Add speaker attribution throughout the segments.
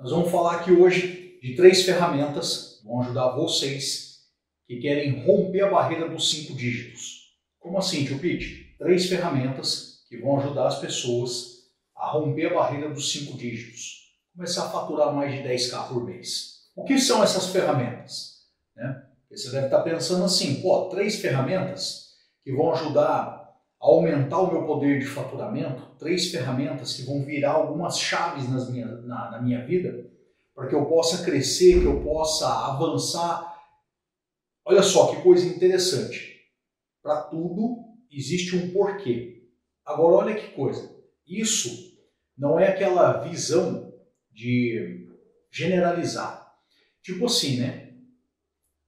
Speaker 1: Nós vamos falar aqui hoje de 3 ferramentas que vão ajudar vocês que querem romper a barreira dos 5 dígitos. Como assim, tio Pete? 3 ferramentas que vão ajudar as pessoas a romper a barreira dos 5 dígitos. Começar a faturar mais de 10k por mês. O que são essas ferramentas? Você deve estar pensando assim, 3 ferramentas que vão ajudar a aumentar o meu poder de faturamento, 3 ferramentas que vão virar algumas chaves na minha vida, para que eu possa crescer, que eu possa avançar. Olha só que coisa interessante. Para tudo existe um porquê. Agora olha que coisa. Isso não é aquela visão de generalizar. Tipo assim,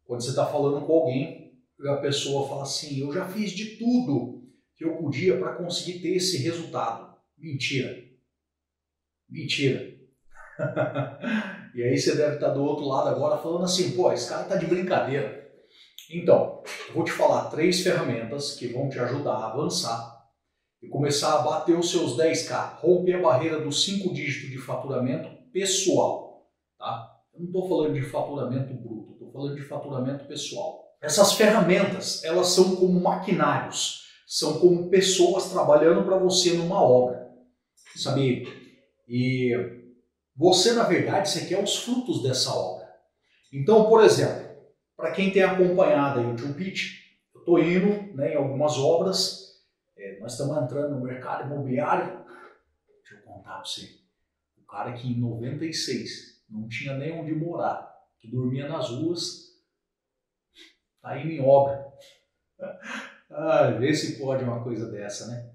Speaker 1: Quando você está falando com alguém, a pessoa fala assim, eu já fiz de tudo que eu podia para conseguir ter esse resultado. Mentira. Mentira. E aí você deve estar do outro lado agora falando assim, esse cara está de brincadeira. Então, eu vou te falar 3 ferramentas que vão te ajudar a avançar e começar a bater os seus 10k, romper a barreira dos 5 dígitos de faturamento pessoal. Tá? Eu não estou falando de faturamento bruto, estou falando de faturamento pessoal. Essas ferramentas, elas são como maquinários, são como pessoas trabalhando para você numa obra, sabe? E você, na verdade, você quer os frutos dessa obra. Então, por exemplo, para quem tem acompanhado aí o tio Pete, eu estou indo em algumas obras, nós estamos entrando no mercado imobiliário. Deixa eu contar para você, o cara que em 96 não tinha nem onde morar, que dormia nas ruas, está indo em obra. Vê se pode uma coisa dessa, né?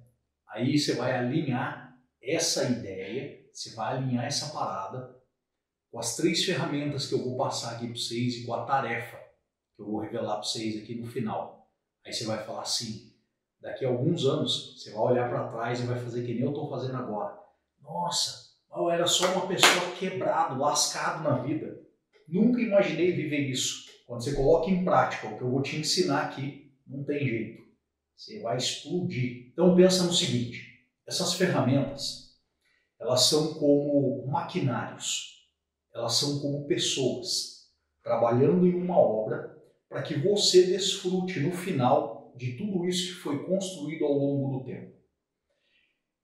Speaker 1: Aí você vai alinhar essa ideia, você vai alinhar essa parada com as 3 ferramentas que eu vou passar aqui para vocês e com a tarefa que eu vou revelar para vocês aqui no final. Aí você vai falar assim, daqui a alguns anos, você vai olhar para trás e vai fazer que nem eu estou fazendo agora. Nossa, eu era só uma pessoa quebrado, lascado na vida. Nunca imaginei viver isso. Quando você coloca em prática o que eu vou te ensinar aqui, não tem jeito. Você vai explodir. Então pensa no seguinte, essas ferramentas, elas são como maquinários, elas são como pessoas trabalhando em uma obra para que você desfrute no final de tudo isso que foi construído ao longo do tempo.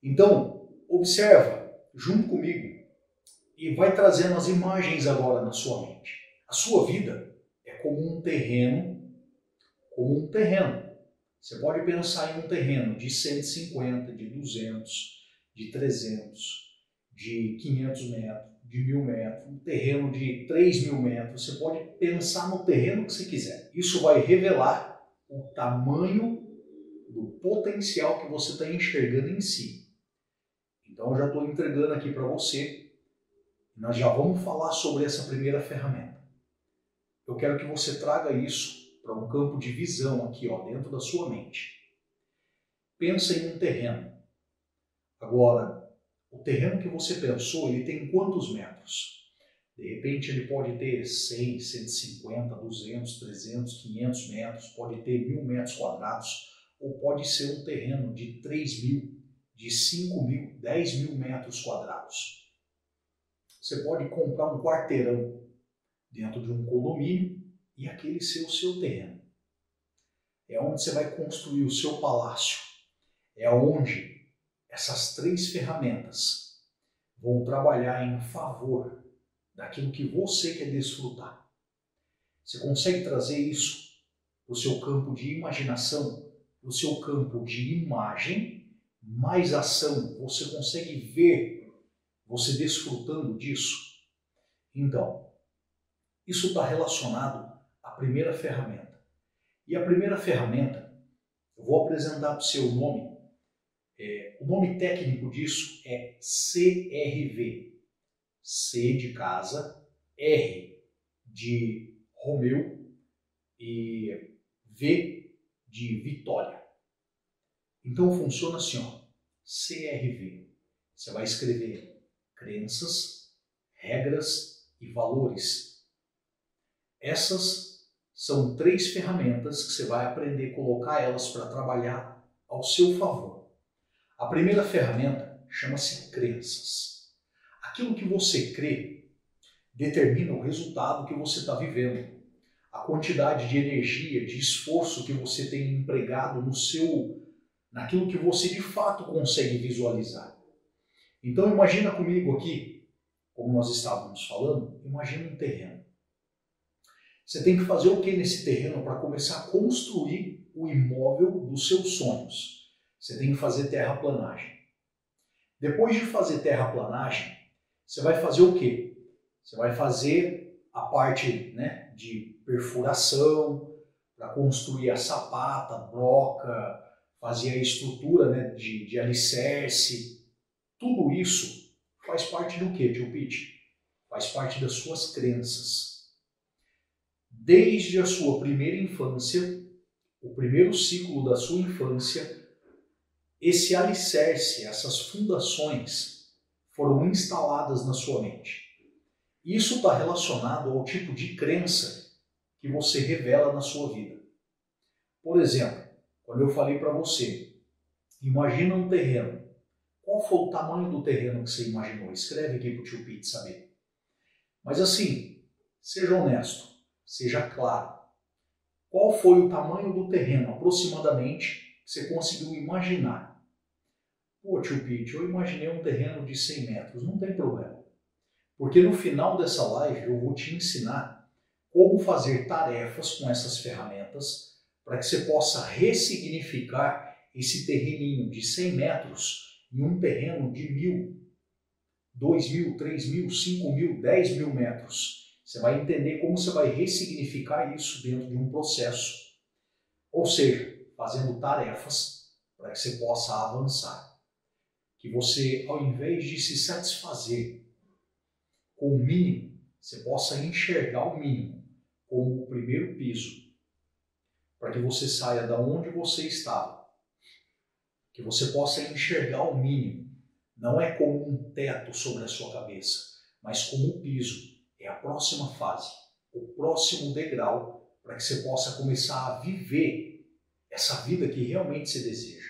Speaker 1: Então, observa junto comigo e vai trazendo as imagens agora na sua mente. A sua vida é como um terreno, Você pode pensar em um terreno de 150, de 200, de 300, de 500 metros, de 1000 metros, um terreno de 3000 metros. Você pode pensar no terreno que você quiser. Isso vai revelar o tamanho do potencial que você está enxergando em si. Então eu já estou entregando aqui para você. Nós já vamos falar sobre essa primeira ferramenta. Eu quero que você traga isso para um campo de visão aqui, dentro da sua mente. Pensa em um terreno. Agora, o terreno que você pensou, ele tem quantos metros? De repente ele pode ter 100, 150, 200, 300, 500 metros, pode ter 1000 metros quadrados, ou pode ser um terreno de 3.000, de 5.000, 10.000 metros quadrados. Você pode comprar um quarteirão dentro de um condomínio e aquele ser o seu terreno. É onde você vai construir o seu palácio. É onde essas 3 ferramentas vão trabalhar em favor daquilo que você quer desfrutar. Você consegue trazer isso para o seu campo de imaginação, para o seu campo de imagem, mais ação. Você consegue ver você desfrutando disso? Então, isso está relacionado à primeira ferramenta. E a primeira ferramenta, eu vou apresentar para o seu nome. O nome técnico disso é CRV. C de casa, R de Romeu e V de Vitória. Então funciona assim, CRV. Você vai escrever crenças, regras e valores. Essas são 3 ferramentas que você vai aprender a colocar elas para trabalhar ao seu favor. A primeira ferramenta chama-se crenças. Aquilo que você crê determina o resultado que você está vivendo. A quantidade de energia, de esforço que você tem empregado naquilo que você de fato consegue visualizar. Então imagina comigo aqui, como nós estávamos falando, imagina um terreno. Você tem que fazer o que nesse terreno para começar a construir o imóvel dos seus sonhos? Você tem que fazer terraplanagem. Depois de fazer terraplanagem, você vai fazer o quê? Você vai fazer a parte, né, de perfuração, para construir a sapata, broca, fazer a estrutura, né, de alicerce. Tudo isso faz parte do quê, tio Pete? Faz parte das suas crenças. Desde a sua primeira infância, o primeiro ciclo da sua infância, esse alicerce, essas fundações foram instaladas na sua mente. Isso está relacionado ao tipo de crença que você revela na sua vida. Por exemplo, quando eu falei para você, imagina um terreno. Qual foi o tamanho do terreno que você imaginou? Escreve aqui para o tio Pete saber. Mas assim, seja honesto, seja claro. Qual foi o tamanho do terreno, aproximadamente, que você conseguiu imaginar? Pô, tio Pete, eu imaginei um terreno de 100 metros. Não tem problema. Porque no final dessa live eu vou te ensinar como fazer tarefas com essas ferramentas para que você possa ressignificar esse terreninho de 100 metros em um terreno de 1.000, 2.000, 3.000, 5.000, 10.000 metros. Você vai entender como você vai ressignificar isso dentro de um processo. Ou seja, fazendo tarefas para que você possa avançar. Que você, ao invés de se satisfazer com o mínimo, você possa enxergar o mínimo como o primeiro piso. Para que você saia da onde você estava. Que você possa enxergar o mínimo. Não é como um teto sobre a sua cabeça, mas como um piso. É a próxima fase, o próximo degrau, para que você possa começar a viver essa vida que realmente você deseja.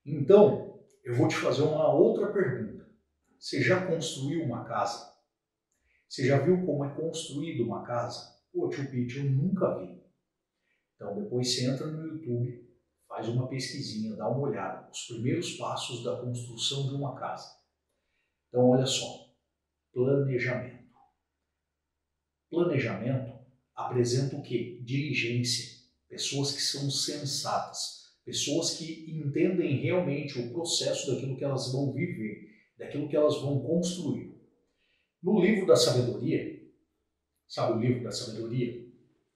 Speaker 1: Então, eu vou te fazer uma outra pergunta. Você já construiu uma casa? Você já viu como é construída uma casa? Pô, tio Pete, eu nunca vi. Então, depois você entra no YouTube, faz uma pesquisinha, dá uma olhada. Os primeiros passos da construção de uma casa. Então, olha só. Planejamento. Planejamento apresenta o quê? Diligência. Pessoas que são sensatas. Pessoas que entendem realmente o processo daquilo que elas vão viver, daquilo que elas vão construir. No livro da sabedoria, sabe o livro da sabedoria?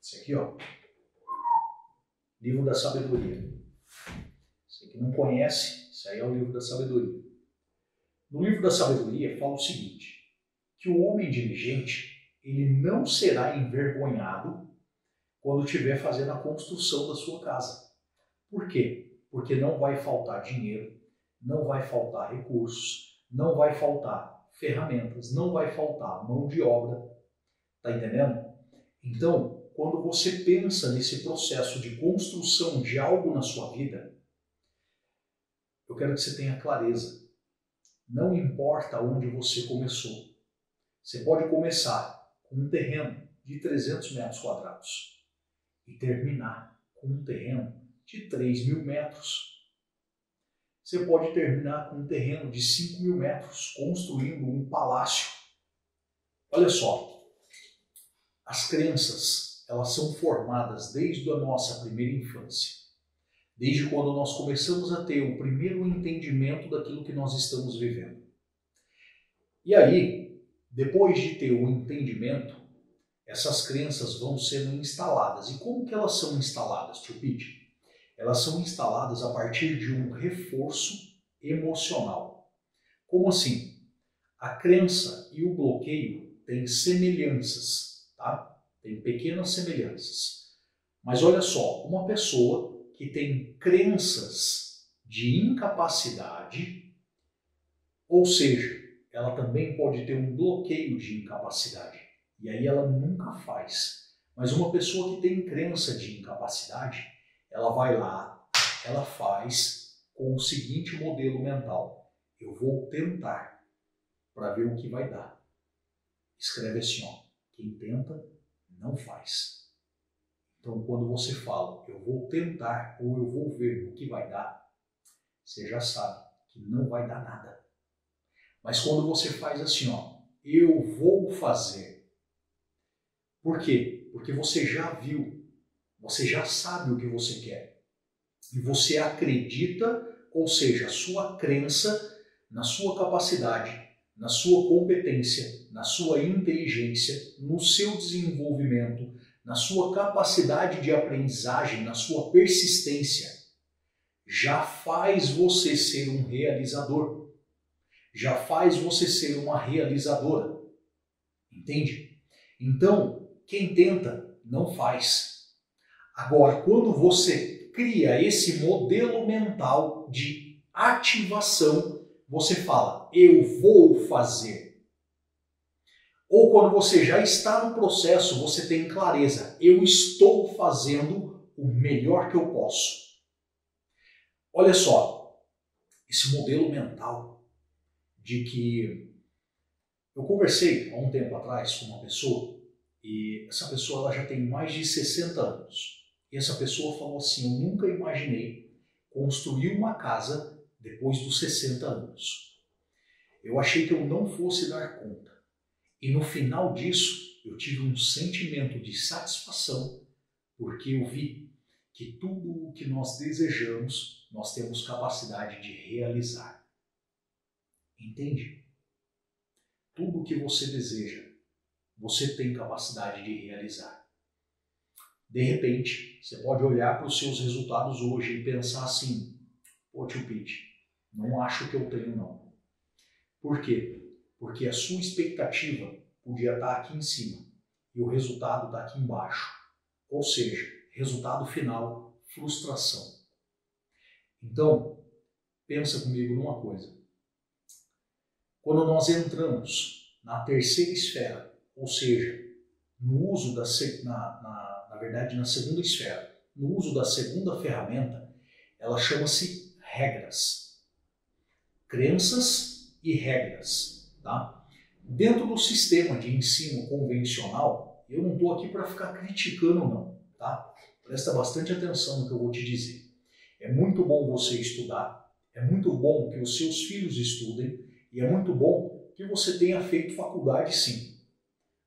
Speaker 1: Esse aqui, ó. Livro da sabedoria. Você que não conhece, isso aí é o livro da sabedoria. No livro da sabedoria fala o seguinte, que o homem diligente, ele não será envergonhado quando estiver fazendo a construção da sua casa. Por quê? Porque não vai faltar dinheiro, não vai faltar recursos, não vai faltar ferramentas, não vai faltar mão de obra. Tá entendendo? Então, quando você pensa nesse processo de construção de algo na sua vida, eu quero que você tenha clareza. Não importa onde você começou. Você pode começar com um terreno de 300 metros quadrados e terminar com um terreno de 3.000 metros. Você pode terminar com um terreno de 5.000 metros, construindo um palácio. Olha só, as crenças, elas são formadas desde a nossa primeira infância. Desde quando nós começamos a ter o primeiro entendimento daquilo que nós estamos vivendo. E aí, depois de ter o entendimento, essas crenças vão sendo instaladas. E como que elas são instaladas, tio Pete? Elas são instaladas a partir de um reforço emocional. Como assim? A crença e o bloqueio têm semelhanças, tá? Tem pequenas semelhanças. Mas olha só, uma pessoa que tem crenças de incapacidade, ou seja, ela também pode ter um bloqueio de incapacidade. E aí ela nunca faz. Mas uma pessoa que tem crença de incapacidade, ela vai lá, ela faz com o seguinte modelo mental. Eu vou tentar para ver o que vai dar. escreve assim, ó, quem tenta, não faz. Então, quando você fala, eu vou tentar ou eu vou ver no que vai dar, você já sabe que não vai dar nada. Mas quando você faz assim, ó, eu vou fazer. Por quê? Porque você já viu, você já sabe o que você quer. E você acredita, ou seja, a sua crença na sua capacidade, na sua competência, na sua inteligência, no seu desenvolvimento, na sua capacidade de aprendizagem, na sua persistência, já faz você ser um realizador. Já faz você ser uma realizadora. Entende? Então, quem tenta, não faz. Agora, quando você cria esse modelo mental de ativação, você fala, eu vou fazer. Ou quando você já está no processo, você tem clareza, eu estou fazendo o melhor que eu posso. Olha só, esse modelo mental de que eu conversei há um tempo atrás com uma pessoa e essa pessoa ela já tem mais de 60 anos. E essa pessoa falou assim, eu nunca imaginei construir uma casa depois dos 60 anos. Eu achei que eu não fosse dar conta. E no final disso, eu tive um sentimento de satisfação, porque eu vi que tudo o que nós desejamos, nós temos capacidade de realizar. Entende? Tudo o que você deseja, você tem capacidade de realizar. De repente, você pode olhar para os seus resultados hoje e pensar assim, pô, tio Pete, não acho que eu tenho não. Por quê? Porque a sua expectativa podia estar aqui em cima e o resultado está aqui embaixo. Ou seja, resultado final, frustração. Então, pensa comigo numa coisa. Quando nós entramos na terceira esfera, ou seja, no uso na verdade na segunda esfera, no uso da segunda ferramenta, ela chama-se regras. Crenças e regras. Tá? Dentro do sistema de ensino convencional, eu não estou aqui para ficar criticando não. Tá? Presta bastante atenção no que eu vou te dizer. É muito bom você estudar, é muito bom que os seus filhos estudem e é muito bom que você tenha feito faculdade sim.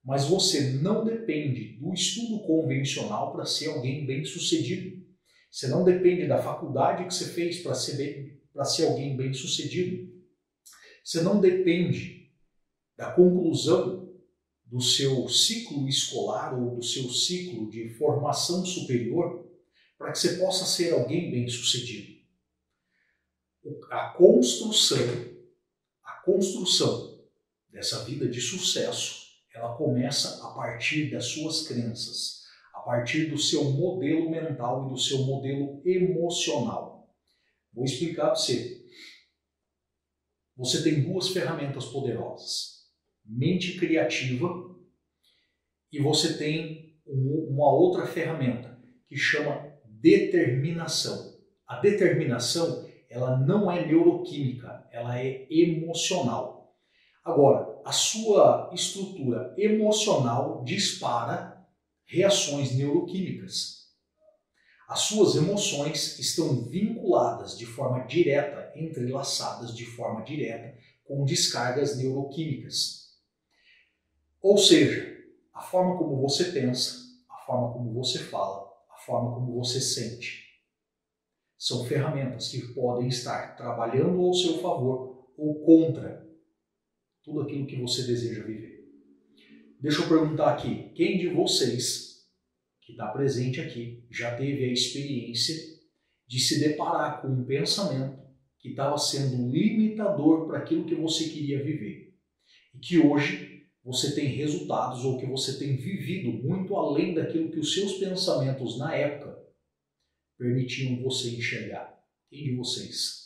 Speaker 1: Mas você não depende do estudo convencional para ser alguém bem-sucedido. Você não depende da faculdade que você fez para ser alguém bem-sucedido. Você não depende da conclusão do seu ciclo escolar ou do seu ciclo de formação superior para que você possa ser alguém bem-sucedido. A construção dessa vida de sucesso, ela começa a partir das suas crenças, a partir do seu modelo mental e do seu modelo emocional. Vou explicar para você. Você tem duas ferramentas poderosas. Mente criativa e você tem uma outra ferramenta que chama determinação. A determinação, ela não é neuroquímica, ela é emocional. Agora, a sua estrutura emocional dispara reações neuroquímicas. As suas emoções estão vinculadas de forma direta, entrelaçadas de forma direta com descargas neuroquímicas. Ou seja, a forma como você pensa, a forma como você fala, a forma como você sente, são ferramentas que podem estar trabalhando ao seu favor ou contra tudo aquilo que você deseja viver. Deixa eu perguntar aqui, quem de vocês que está presente aqui já teve a experiência de se deparar com um pensamento que estava sendo limitador para aquilo que você queria viver e que hoje você tem resultados ou que você tem vivido muito além daquilo que os seus pensamentos na época permitiam você enxergar? Quem de vocês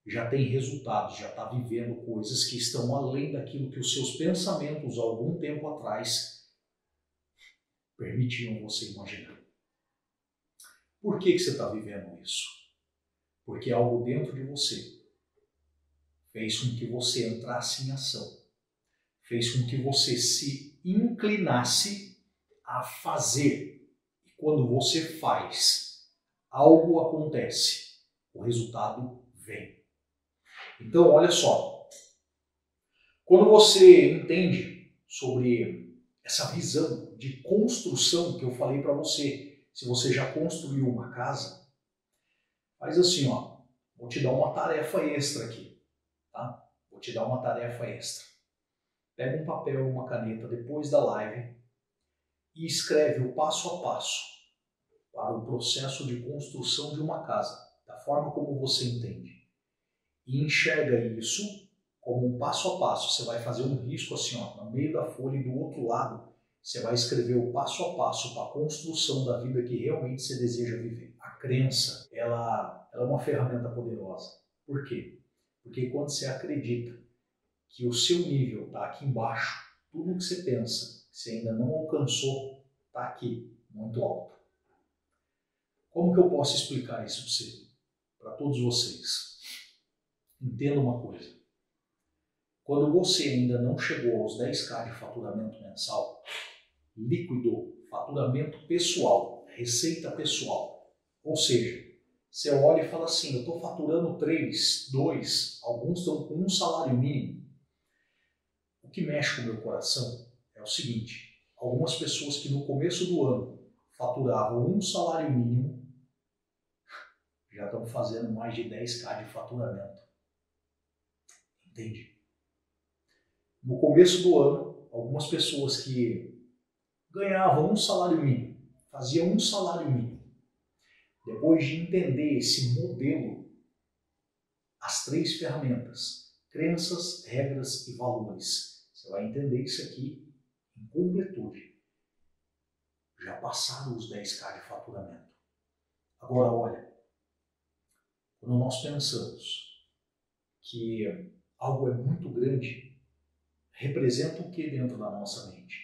Speaker 1: já tem resultados, já está vivendo coisas que estão além daquilo que os seus pensamentos, há algum tempo atrás, permitiam você imaginar? Por que você está vivendo isso? Porque algo dentro de você fez com que você entrasse em ação, fez com que você se inclinasse a fazer. E quando você faz, algo acontece, o resultado vem. Então, olha só, quando você entende sobre essa visão de construção que eu falei para você, se você já construiu uma casa, faz assim, ó, vou te dar uma tarefa extra aqui, tá? Vou te dar uma tarefa extra. Pega um papel, uma caneta depois da live e escreve o passo a passo para o processo de construção de uma casa, da forma como você entende. E enxerga isso como um passo a passo. Você vai fazer um risco assim, ó, no meio da folha e do outro lado você vai escrever o passo a passo para a construção da vida que realmente você deseja viver. A crença, ela é uma ferramenta poderosa. Por quê? Porque quando você acredita que o seu nível está aqui embaixo, tudo que você pensa, que você ainda não alcançou, está aqui, muito alto. Como que eu posso explicar isso para você? Para todos vocês. Entenda uma coisa. Quando você ainda não chegou aos 10K de faturamento mensal, líquido, faturamento pessoal, receita pessoal, ou seja, você olha e fala assim, eu estou faturando 3, 2, alguns estão com um salário mínimo. O que mexe com o meu coração é o seguinte, algumas pessoas que no começo do ano faturavam um salário mínimo, já estão fazendo mais de 10K de faturamento. Entende? No começo do ano, algumas pessoas que ganhavam um salário mínimo, faziam um salário mínimo. Depois de entender esse modelo, as 3 ferramentas, crenças, regras e valores, você vai entender isso aqui em completude. Já passaram os 10K de faturamento. Agora, olha, quando nós pensamos que algo é muito grande, representa o que dentro da nossa mente?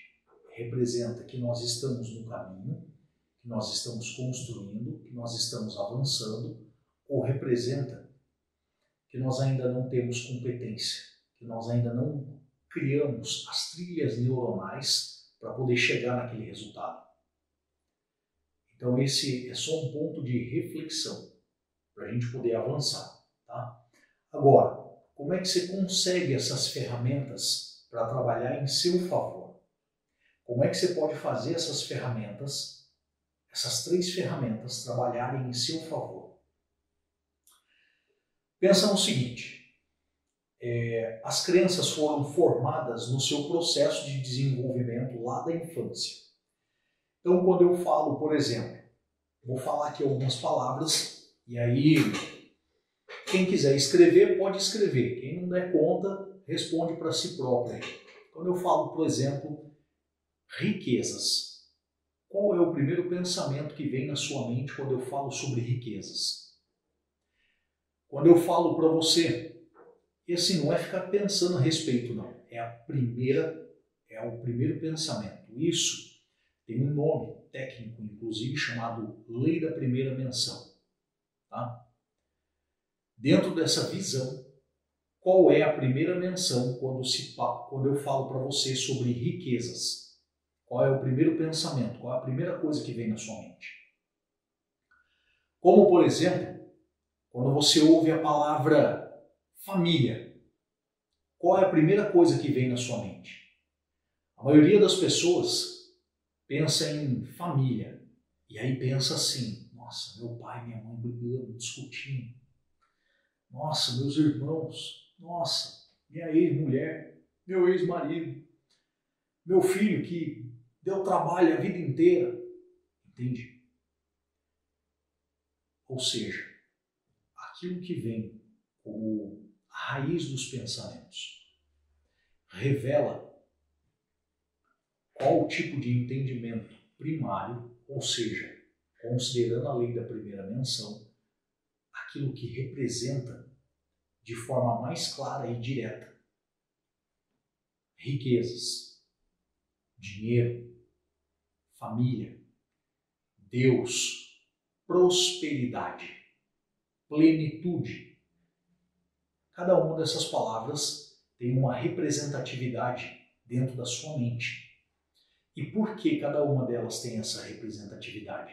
Speaker 1: Representa que nós estamos no caminho, que nós estamos construindo, que nós estamos avançando, ou representa que nós ainda não temos competência, que nós ainda não criamos as trilhas neuronais para poder chegar naquele resultado. Então esse é só um ponto de reflexão para a gente poder avançar, tá? Agora, como é que você consegue essas ferramentas para trabalhar em seu favor? Como é que você pode fazer essas ferramentas, essas 3 ferramentas, trabalharem em seu favor? Pensa no seguinte, as crenças foram formadas no seu processo de desenvolvimento lá da infância. Então, quando eu falo, por exemplo, vou falar aqui algumas palavras, e aí quem quiser escrever, pode escrever. Quem não der conta, responde para si próprio. Quando eu falo, por exemplo, riquezas, qual é o primeiro pensamento que vem na sua mente quando eu falo sobre riquezas? Quando eu falo para você, e assim, não é ficar pensando a respeito, não. É o primeiro pensamento. Isso tem um nome técnico, inclusive, chamado Lei da Primeira Menção. Tá? Dentro dessa visão, qual é a primeira menção quando eu falo para você sobre riquezas? Qual é o primeiro pensamento? Qual é a primeira coisa que vem na sua mente? Como, por exemplo, quando você ouve a palavra família, qual é a primeira coisa que vem na sua mente? A maioria das pessoas pensa em família e aí pensa assim, nossa, meu pai e minha mãe brigando, discutindo. Nossa, meus irmãos, nossa, minha ex-mulher, meu ex-marido, meu filho que deu trabalho a vida inteira. Entende? Ou seja, aquilo que vem como a raiz dos pensamentos revela qual o tipo de entendimento primário, ou seja, considerando a lei da primeira menção, aquilo que representa de forma mais clara e direta riquezas, dinheiro, família, Deus, prosperidade, plenitude. Cada uma dessas palavras tem uma representatividade dentro da sua mente. E por que cada uma delas tem essa representatividade?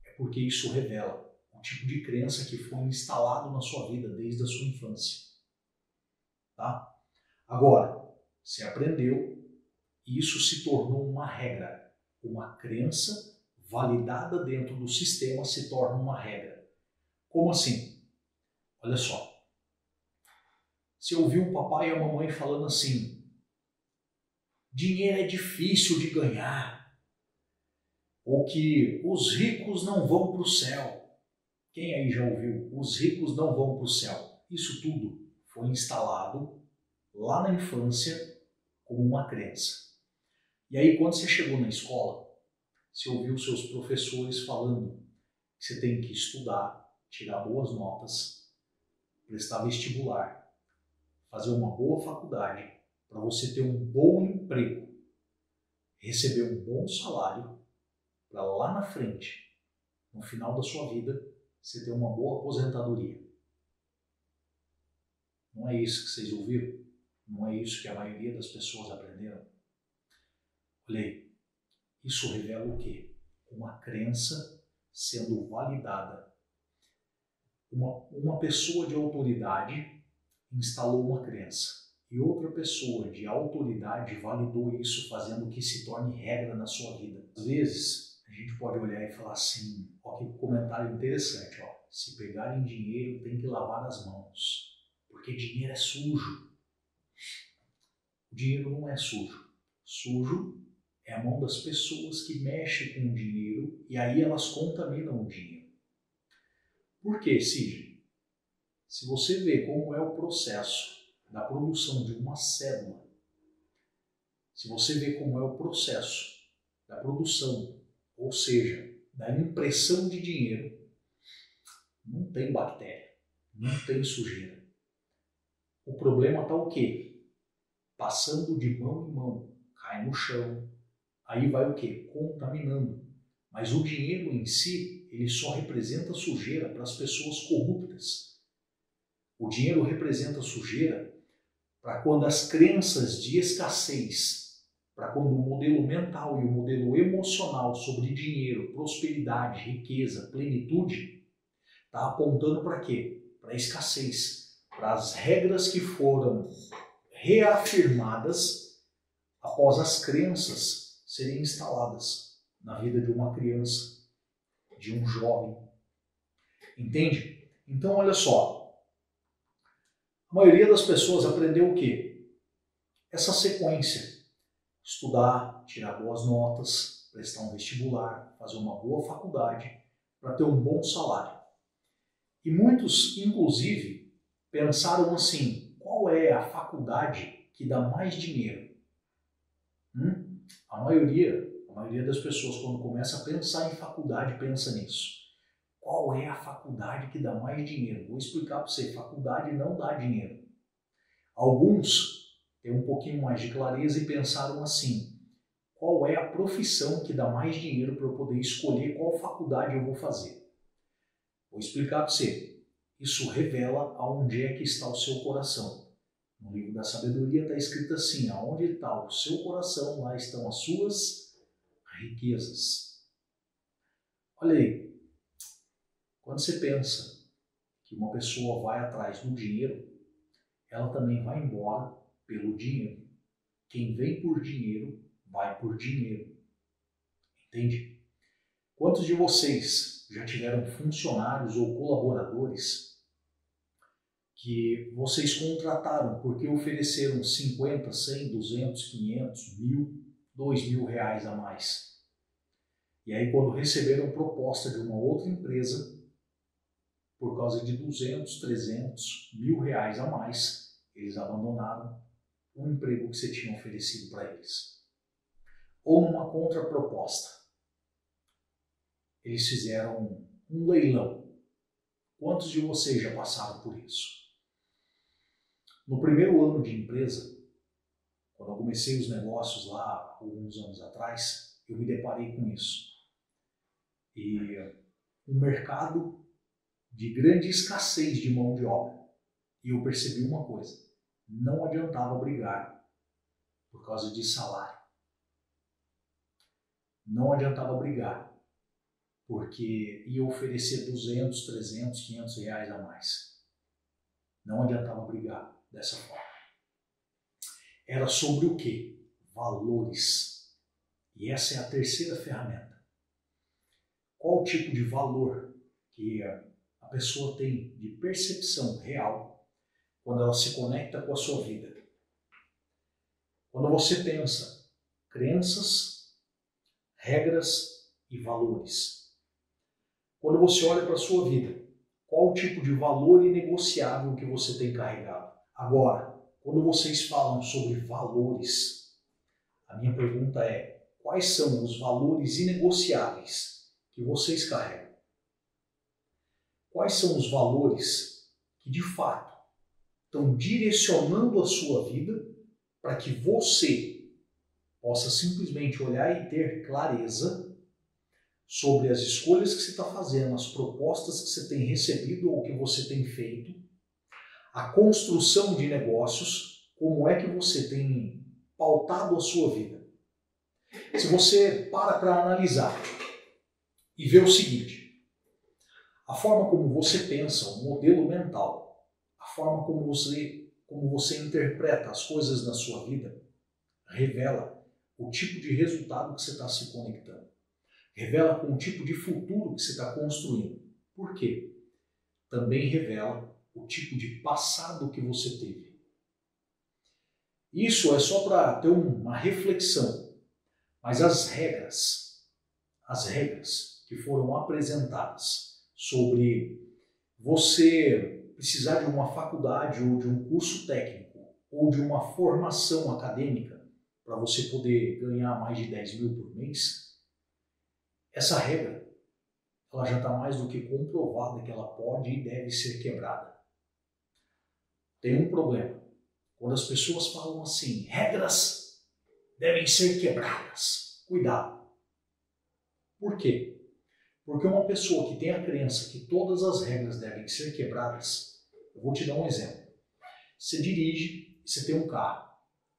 Speaker 1: É porque isso revela o tipo de crença que foi instalado na sua vida desde a sua infância. Tá? Agora, você aprendeu e isso se tornou uma regra. Uma crença validada dentro do sistema se torna uma regra. Como assim? Olha só. Você ouviu o papai e a mamãe falando assim: dinheiro é difícil de ganhar, ou que os ricos não vão para o céu. Quem aí já ouviu? Os ricos não vão para o céu. Isso tudo foi instalado lá na infância como uma crença. E aí quando você chegou na escola, você ouviu seus professores falando que você tem que estudar, tirar boas notas, prestar vestibular, fazer uma boa faculdade, para você ter um bom emprego, receber um bom salário, para lá na frente, no final da sua vida, você ter uma boa aposentadoria. Não é isso que vocês ouviram? Não é isso que a maioria das pessoas aprenderam? Olha aí, isso revela o quê? Uma crença sendo validada. Uma pessoa de autoridade instalou uma crença e outra pessoa de autoridade validou isso, fazendo que se torne regra na sua vida. Às vezes, a gente pode olhar e falar assim, ó, que comentário interessante, ó, se pegarem dinheiro tem que lavar as mãos, porque dinheiro é sujo. O dinheiro não é sujo. Sujo é a mão das pessoas que mexem com o dinheiro e aí elas contaminam o dinheiro. Por quê, Cid? Se você vê como é o processo da produção de uma cédula, se você vê como é o processo da produção, ou seja, da impressão de dinheiro, não tem bactéria, não tem sujeira. O problema está o quê? Passando de mão em mão, cai no chão, aí vai o quê? Contaminando. Mas o dinheiro em si, ele só representa sujeira para as pessoas corruptas. O dinheiro representa sujeira para quando as crenças de escassez, para quando o modelo mental e o modelo emocional sobre dinheiro, prosperidade, riqueza, plenitude, está apontando para quê? Para a escassez, para as regras que foram reafirmadas após as crenças serem instaladas na vida de uma criança, de um jovem. Entende? Então, olha só. A maioria das pessoas aprendeu o quê? Essa sequência. Estudar, tirar boas notas, prestar um vestibular, fazer uma boa faculdade, para ter um bom salário. E muitos, inclusive, pensaram assim, qual é a faculdade que dá mais dinheiro? A maioria das pessoas, quando começa a pensar em faculdade, pensa nisso. Qual é a faculdade que dá mais dinheiro? Vou explicar para você, faculdade não dá dinheiro. Alguns têm um pouquinho mais de clareza e pensaram assim, qual é a profissão que dá mais dinheiro para eu poder escolher qual faculdade eu vou fazer? Vou explicar para você. Isso revela aonde é que está o seu coração. No livro da sabedoria está escrito assim, aonde está o seu coração, lá estão as suas riquezas. Olha aí, quando você pensa que uma pessoa vai atrás do dinheiro, ela também vai embora pelo dinheiro. Quem vem por dinheiro, vai por dinheiro. Entende? Quantos de vocês já tiveram funcionários ou colaboradores que vocês contrataram porque ofereceram 50, 100, 200, 500, 1.000, 2.000 reais a mais? E aí quando receberam proposta de uma outra empresa, por causa de 200, 300, 1.000 reais a mais, eles abandonaram o emprego que você tinha oferecido para eles. Ou numa contraproposta. Eles fizeram um leilão. Quantos de vocês já passaram por isso? No primeiro ano de empresa, quando eu comecei os negócios lá, alguns anos atrás, eu me deparei com isso. E um mercado de grande escassez de mão de obra. E eu percebi uma coisa, não adiantava brigar por causa de salário. Não adiantava brigar, porque ia oferecer 200, 300, 500 reais a mais. Não adiantava brigar dessa forma. Era sobre o quê? Valores. E essa é a terceira ferramenta. Qual o tipo de valor que a pessoa tem de percepção real quando ela se conecta com a sua vida? Quando você pensa crenças, regras e valores. Quando você olha para a sua vida, qual o tipo de valor inegociável que você tem carregado? Agora, quando vocês falam sobre valores, a minha pergunta é: quais são os valores inegociáveis que vocês carregam? Quais são os valores que, de fato, estão direcionando a sua vida para que você possa simplesmente olhar e ter clareza sobre as escolhas que você está fazendo, as propostas que você tem recebido ou que você tem feito, a construção de negócios, como é que você tem pautado a sua vida? Se você para analisar e ver o seguinte: a forma como você pensa, o modelo mental, a forma como você interpreta as coisas na sua vida, revela o tipo de resultado que você está se conectando. Revela com o tipo de futuro que você está construindo. Por quê? Também revela o tipo de passado que você teve. Isso é só para ter uma reflexão. Mas as regras que foram apresentadas sobre você precisar de uma faculdade ou de um curso técnico ou de uma formação acadêmica para você poder ganhar mais de 10 mil por mês, essa regra ela já está mais do que comprovada que ela pode e deve ser quebrada. Tem um problema. Quando as pessoas falam assim, regras devem ser quebradas. Cuidado. Por quê? Porque uma pessoa que tem a crença que todas as regras devem ser quebradas, eu vou te dar um exemplo. Você dirige, você tem um carro,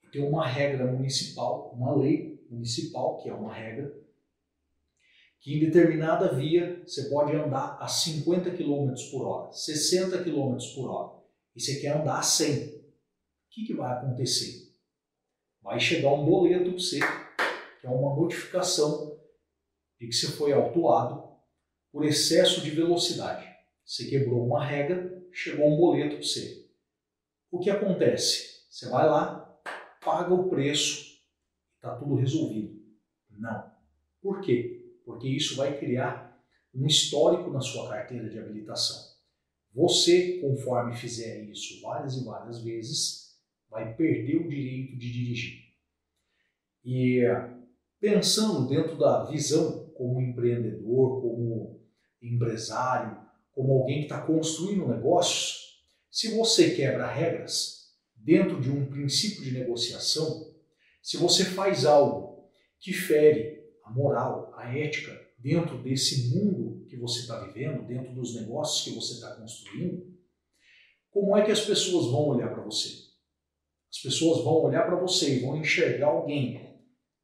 Speaker 1: e tem uma regra municipal, uma lei municipal, que é uma regra, que em determinada via você pode andar a 50 km por hora, 60 km por hora, e você quer andar a 100. O que vai acontecer? Vai chegar um boleto para você, que é uma notificação de que você foi autuado por excesso de velocidade. Você quebrou uma regra, chegou um boleto para você. O que acontece? Você vai lá, paga o preço, está tudo resolvido. Não. Por quê? Porque isso vai criar um histórico na sua carteira de habilitação. Você, conforme fizer isso várias e várias vezes, vai perder o direito de dirigir. E pensando dentro da visão como empreendedor, como empresário, como alguém que está construindo negócios, se você quebra regras dentro de um princípio de negociação, se você faz algo que fere a moral, a ética, dentro desse mundo que você está vivendo, dentro dos negócios que você está construindo, como é que as pessoas vão olhar para você? As pessoas vão olhar para você e vão enxergar alguém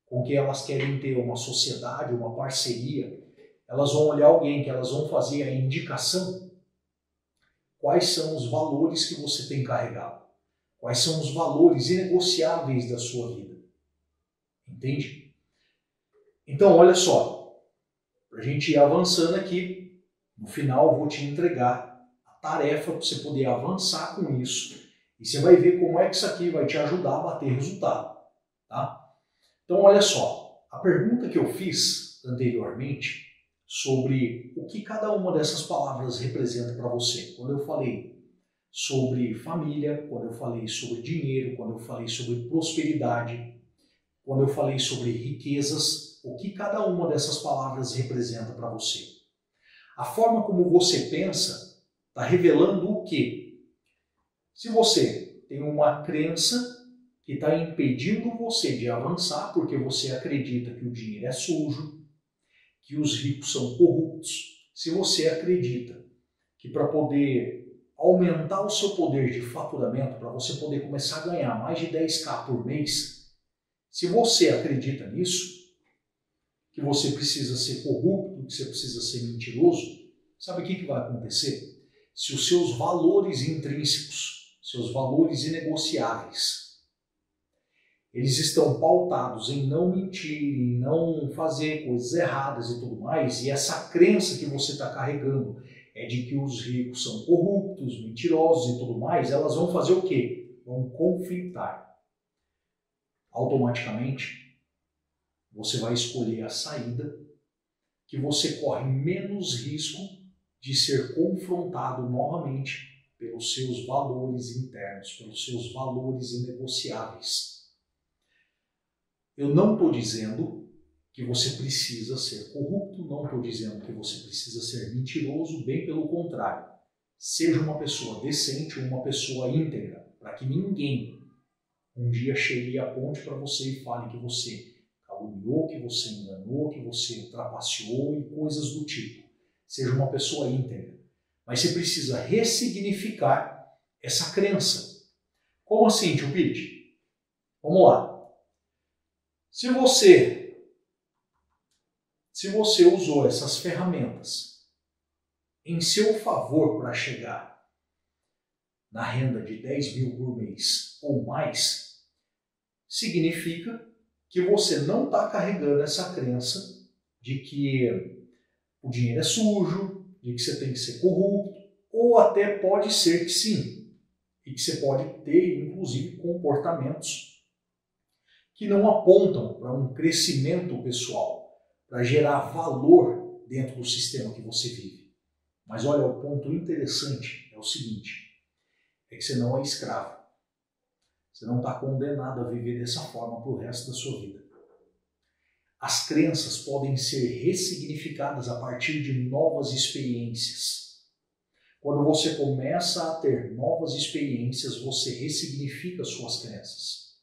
Speaker 1: com quem elas querem ter uma sociedade, uma parceria. Elas vão olhar alguém que elas vão fazer a indicação. Quais são os valores que você tem carregado? Quais são os valores inegociáveis da sua vida? Entende? Então, olha só, para a gente ir avançando aqui, no final eu vou te entregar a tarefa para você poder avançar com isso e você vai ver como é que isso aqui vai te ajudar a bater resultado. Tá? Então, olha só, a pergunta que eu fiz anteriormente sobre o que cada uma dessas palavras representa para você. Quando eu falei sobre família, quando eu falei sobre dinheiro, quando eu falei sobre prosperidade, quando eu falei sobre riquezas, o que cada uma dessas palavras representa para você. A forma como você pensa está revelando o quê? Se você tem uma crença que está impedindo você de avançar porque você acredita que o dinheiro é sujo, que os ricos são corruptos, se você acredita que para poder aumentar o seu poder de faturamento, para você poder começar a ganhar mais de 10k por mês, Se você acredita nisso, que você precisa ser corrupto, que você precisa ser mentiroso, sabe o que vai acontecer? Se os seus valores intrínsecos, seus valores inegociáveis, eles estão pautados em não mentir, em não fazer coisas erradas e tudo mais, e essa crença que você está carregando é de que os ricos são corruptos, mentirosos e tudo mais, elas vão fazer o quê? Vão conflitar. Automaticamente, você vai escolher a saída que você corre menos risco de ser confrontado novamente pelos seus valores internos, pelos seus valores inegociáveis. Eu não estou dizendo que você precisa ser corrupto, não estou dizendo que você precisa ser mentiroso, bem pelo contrário. Seja uma pessoa decente, uma pessoa íntegra, para que ninguém um dia chegue a ponte para você e fale que você caluniou, que você enganou, que você trapaceou e coisas do tipo. Seja uma pessoa íntegra. Mas você precisa ressignificar essa crença. Como assim, tio Pete? Vamos lá. Se você usou essas ferramentas em seu favor para chegar na renda de 10 mil por mês ou mais, significa que você não está carregando essa crença de que o dinheiro é sujo, de que você tem que ser corrupto, ou até pode ser que sim, e que você pode ter, inclusive, comportamentos que não apontam para um crescimento pessoal, para gerar valor dentro do sistema que você vive. Mas olha, o ponto interessante é o seguinte, é que você não é escravo. Você não está condenado a viver dessa forma para o resto da sua vida. As crenças podem ser ressignificadas a partir de novas experiências. Quando você começa a ter novas experiências, você ressignifica suas crenças.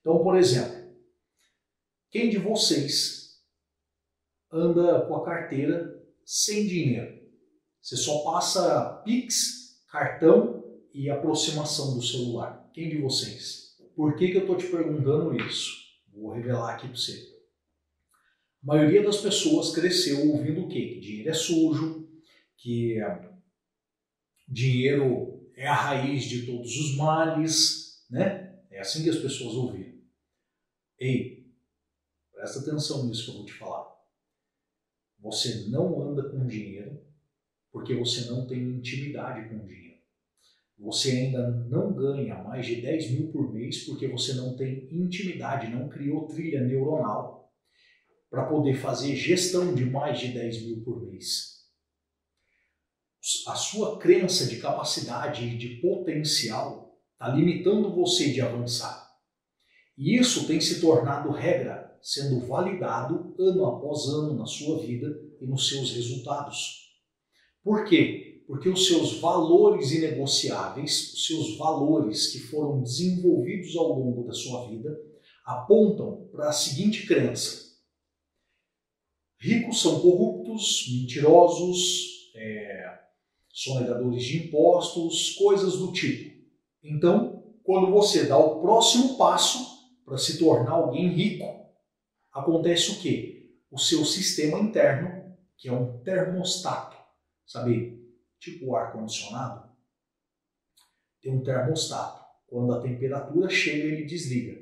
Speaker 1: Então, por exemplo, quem de vocês anda com a carteira sem dinheiro? Você só passa Pix, cartão e aproximação do celular. Quem de vocês? Por que eu estou te perguntando isso? Vou revelar aqui para você. A maioria das pessoas cresceu ouvindo o quê? Que dinheiro é sujo, que dinheiro é a raiz de todos os males, né? É assim que as pessoas ouviram. Ei, presta atenção nisso que eu vou te falar. Você não anda com dinheiro porque você não tem intimidade com o dinheiro. Você ainda não ganha mais de 10 mil por mês porque você não tem intimidade, não criou trilha neuronal para poder fazer gestão de mais de 10 mil por mês. A sua crença de capacidade e de potencial está limitando você de avançar. E isso tem se tornado regra, sendo validado ano após ano na sua vida e nos seus resultados. Por quê? Porque os seus valores inegociáveis, os seus valores que foram desenvolvidos ao longo da sua vida, apontam para a seguinte crença. Ricos são corruptos, mentirosos, sonegadores de impostos, coisas do tipo. Então, quando você dá o próximo passo para se tornar alguém rico, acontece o quê? O seu sistema interno, que é um termostato, sabe? Tipo o ar-condicionado, tem um termostato. Quando a temperatura chega, ele desliga.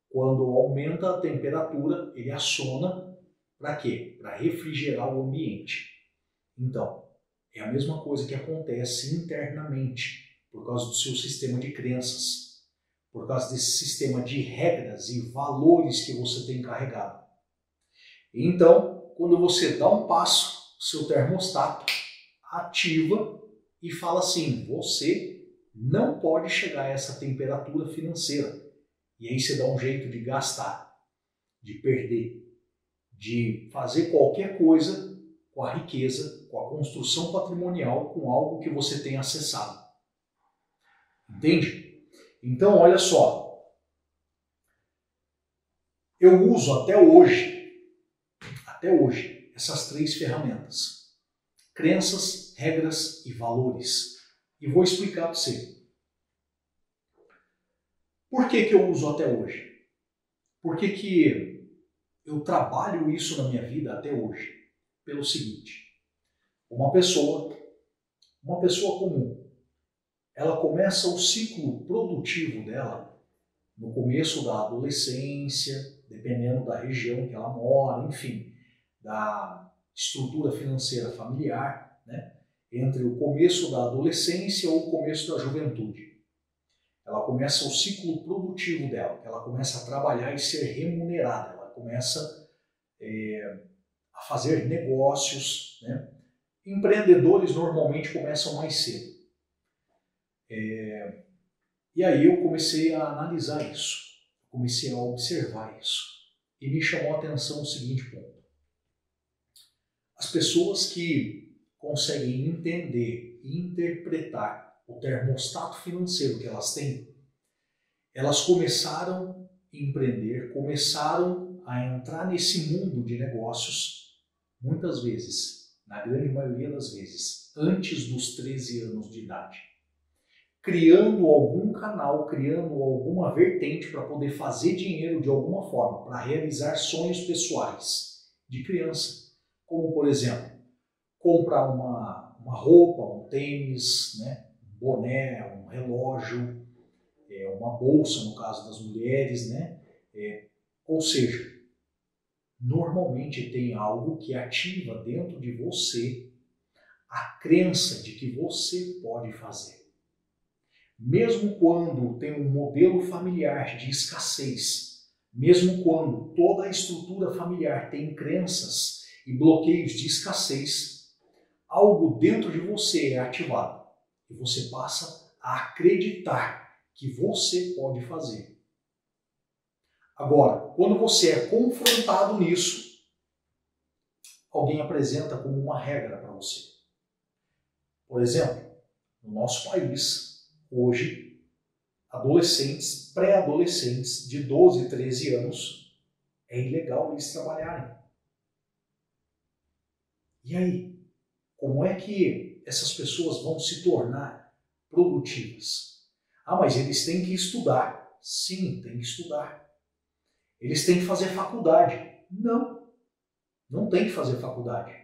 Speaker 1: Quando aumenta a temperatura, ele aciona para quê? Para refrigerar o ambiente. Então, é a mesma coisa que acontece internamente, por causa do seu sistema de crenças, por causa desse sistema de regras e valores que você tem carregado. Então, quando você dá um passo, o seu termostato ativa e fala assim, você não pode chegar a essa temperatura financeira. E aí você dá um jeito de gastar, de perder, de fazer qualquer coisa com a riqueza, com a construção patrimonial, com algo que você tem acessado. Entende? Então, olha só. Eu uso até hoje, essas 3 ferramentas. Crenças, regras e valores. E vou explicar para você. Por que eu uso até hoje? Por que que eu trabalho isso na minha vida até hoje? Pelo seguinte, uma pessoa comum, ela começa o ciclo produtivo dela no começo da adolescência, dependendo da região que ela mora, enfim, da estrutura financeira familiar, né? Entre o começo da adolescência ou o começo da juventude. Ela começa o ciclo produtivo dela, ela começa a trabalhar e ser remunerada, ela começa a fazer negócios, né? Empreendedores normalmente começam mais cedo. E aí eu comecei a analisar isso, comecei a observar isso. E me chamou a atenção o seguinte ponto. As pessoas que conseguem entender e interpretar o termostato financeiro que elas têm, elas começaram a empreender, começaram a entrar nesse mundo de negócios, muitas vezes, na grande maioria das vezes, antes dos 13 anos de idade. Criando algum canal, criando alguma vertente para poder fazer dinheiro de alguma forma, para realizar sonhos pessoais de criança. Como, por exemplo, comprar uma roupa, um tênis, né? Um boné, um relógio, uma bolsa, no caso das mulheres, né? Ou seja, normalmente tem algo que ativa dentro de você a crença de que você pode fazer. Mesmo quando tem um modelo familiar de escassez, mesmo quando toda a estrutura familiar tem crenças e bloqueios de escassez, algo dentro de você é ativado e você passa a acreditar que você pode fazer. Agora, quando você é confrontado nisso, alguém apresenta como uma regra para você. Por exemplo, no nosso país, hoje, adolescentes, pré-adolescentes de 12, 13 anos, é ilegal eles trabalharem. E aí? Como é que essas pessoas vão se tornar produtivas? Ah, mas eles têm que estudar. Sim, tem que estudar. Eles têm que fazer faculdade. Não, não tem que fazer faculdade.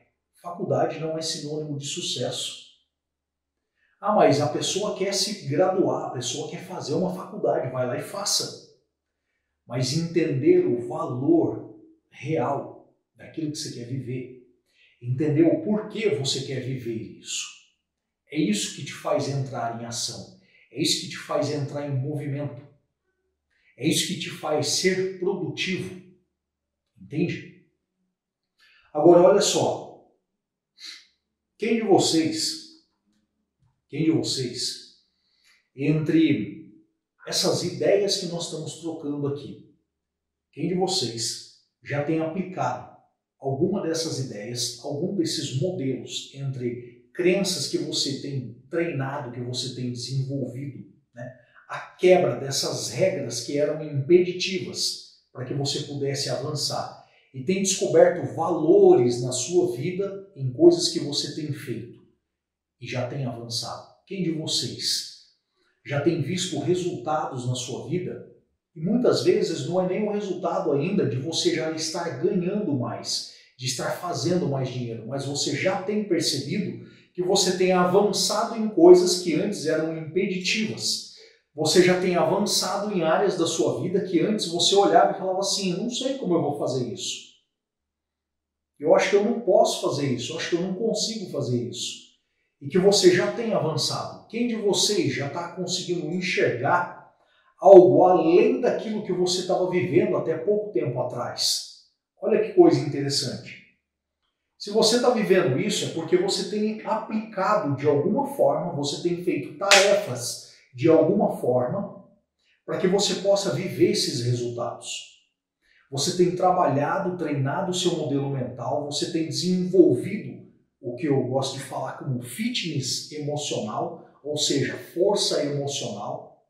Speaker 1: Faculdade não é sinônimo de sucesso. Ah, mas a pessoa quer se graduar, a pessoa quer fazer uma faculdade, vai lá e faça. Mas entender o valor real daquilo que você quer viver, entender o porquê você quer viver isso. É isso que te faz entrar em ação, é isso que te faz entrar em movimento, é isso que te faz ser produtivo. Entende? Agora, olha só, quem de vocês, entre essas ideias que nós estamos trocando aqui, quem de vocês já tem aplicado alguma dessas ideias, algum desses modelos entre crenças que você tem treinado, que você tem desenvolvido, né? A quebra dessas regras que eram impeditivas para que você pudesse avançar e tem descoberto valores na sua vida em coisas que você tem feito e já tem avançado. Quem de vocês já tem visto resultados na sua vida? E muitas vezes não é nem o resultado ainda de você já estar ganhando mais, de estar fazendo mais dinheiro, mas você já tem percebido que você tem avançado em coisas que antes eram impeditivas. Você já tem avançado em áreas da sua vida que antes você olhava e falava assim, não sei como eu vou fazer isso. Eu acho que eu não posso fazer isso, eu acho que eu não consigo fazer isso. E que você já tem avançado. Quem de vocês já está conseguindo enxergar algo além daquilo que você estava vivendo até pouco tempo atrás? Olha que coisa interessante. Se você está vivendo isso é porque você tem aplicado de alguma forma, você tem feito tarefas de alguma forma para que você possa viver esses resultados. Você tem trabalhado, treinado o seu modelo mental, você tem desenvolvido o que eu gosto de falar como fitness emocional, ou seja, força emocional.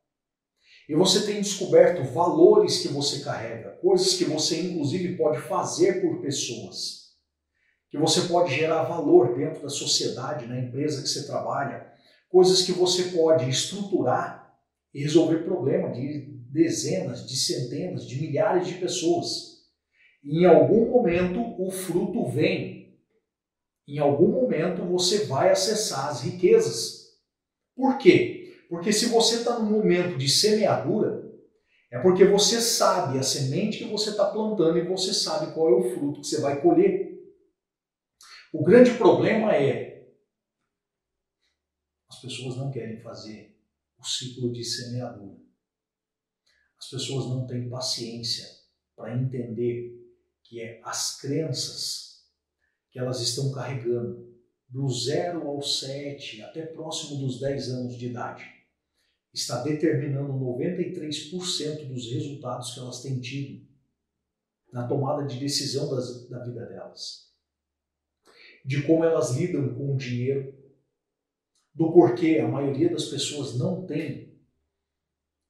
Speaker 1: E você tem descoberto valores que você carrega, coisas que você inclusive pode fazer por pessoas, que você pode gerar valor dentro da sociedade, na empresa que você trabalha, coisas que você pode estruturar e resolver problemas dezenas, de centenas, de milhares de pessoas. E em algum momento o fruto vem. Em algum momento você vai acessar as riquezas. Por quê? Porque se você está num momento de semeadura, é porque você sabe a semente que você está plantando e você sabe qual é o fruto que você vai colher. O grande problema é as pessoas não querem fazer o ciclo de semeadura. As pessoas não têm paciência para entender que as crenças que elas estão carregando do 0 aos 7, até próximo dos 10 anos de idade, está determinando 93% dos resultados que elas têm tido na tomada de decisão da vida delas. De como elas lidam com o dinheiro, do porquê a maioria das pessoas não tem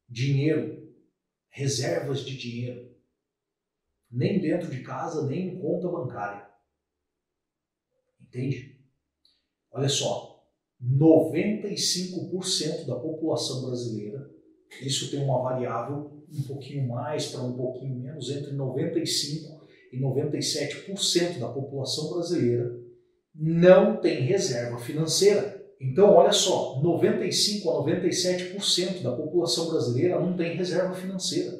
Speaker 1: dinheiro, reservas de dinheiro, nem dentro de casa, nem em conta bancária. Entende? Olha só, 95% da população brasileira, isso tem uma variável um pouquinho mais para um pouquinho menos, entre 95% e 97% da população brasileira não tem reserva financeira. Então, olha só, 95% a 97% da população brasileira não tem reserva financeira.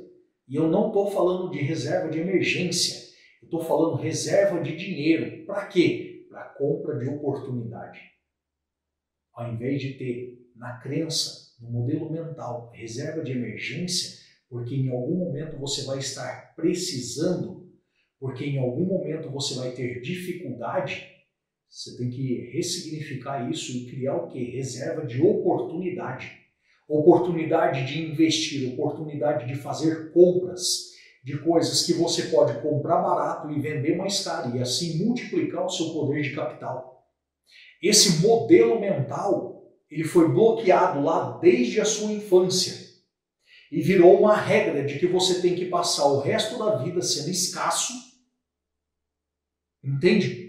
Speaker 1: E eu não estou falando de reserva de emergência, eu estou falando reserva de dinheiro. Para quê? Para compra de oportunidade. Ao invés de ter na crença, no modelo mental, reserva de emergência, porque em algum momento você vai estar precisando, porque em algum momento você vai ter dificuldade, você tem que ressignificar isso e criar o quê? Reserva de oportunidade. Oportunidade de investir, oportunidade de fazer compras de coisas que você pode comprar barato e vender mais caro e assim multiplicar o seu poder de capital. Esse modelo mental, ele foi bloqueado lá desde a sua infância e virou uma regra de que você tem que passar o resto da vida sendo escasso. Entende?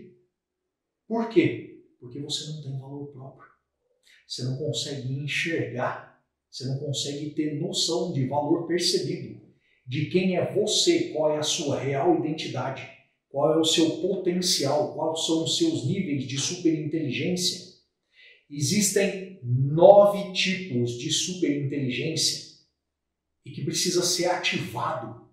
Speaker 1: Por quê? Porque você não tem valor próprio. Você não consegue enxergar, você não consegue ter noção de valor percebido, de quem é você, qual é a sua real identidade, qual é o seu potencial, quais são os seus níveis de superinteligência. Existem 9 tipos de superinteligência e que precisa ser ativado,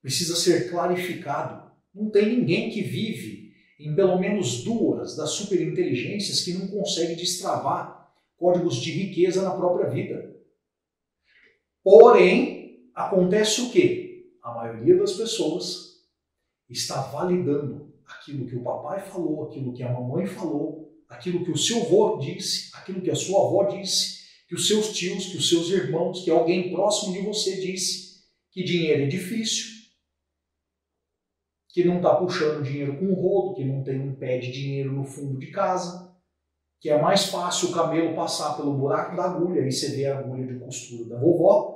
Speaker 1: precisa ser clarificado. Não tem ninguém que vive em pelo menos 2 das superinteligências que não consegue destravar códigos de riqueza na própria vida. Porém, acontece o quê? A maioria das pessoas está validando aquilo que o papai falou, aquilo que a mamãe falou, aquilo que o seu avô disse, aquilo que a sua avó disse, que os seus tios, que os seus irmãos, que alguém próximo de você disse, que dinheiro é difícil, que não está puxando dinheiro com o rodo, que não tem um pé de dinheiro no fundo de casa, que é mais fácil o camelo passar pelo buraco da agulha, aí você vê a agulha de costura da vovó,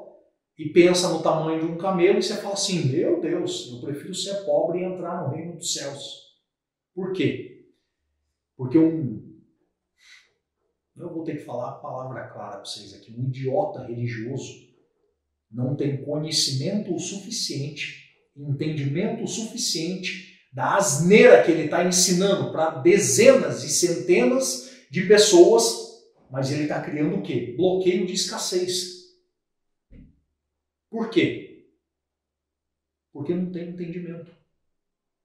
Speaker 1: e pensa no tamanho de um camelo e você fala assim, meu Deus, eu prefiro ser pobre e entrar no reino dos céus. Por quê? Porque eu vou ter que falar a palavra clara para vocês aqui, um idiota religioso não tem conhecimento o suficiente, entendimento o suficiente da asneira que ele está ensinando para dezenas e centenas de pessoas, mas ele está criando o quê? Bloqueio de escassez. Por quê? Porque não tem entendimento.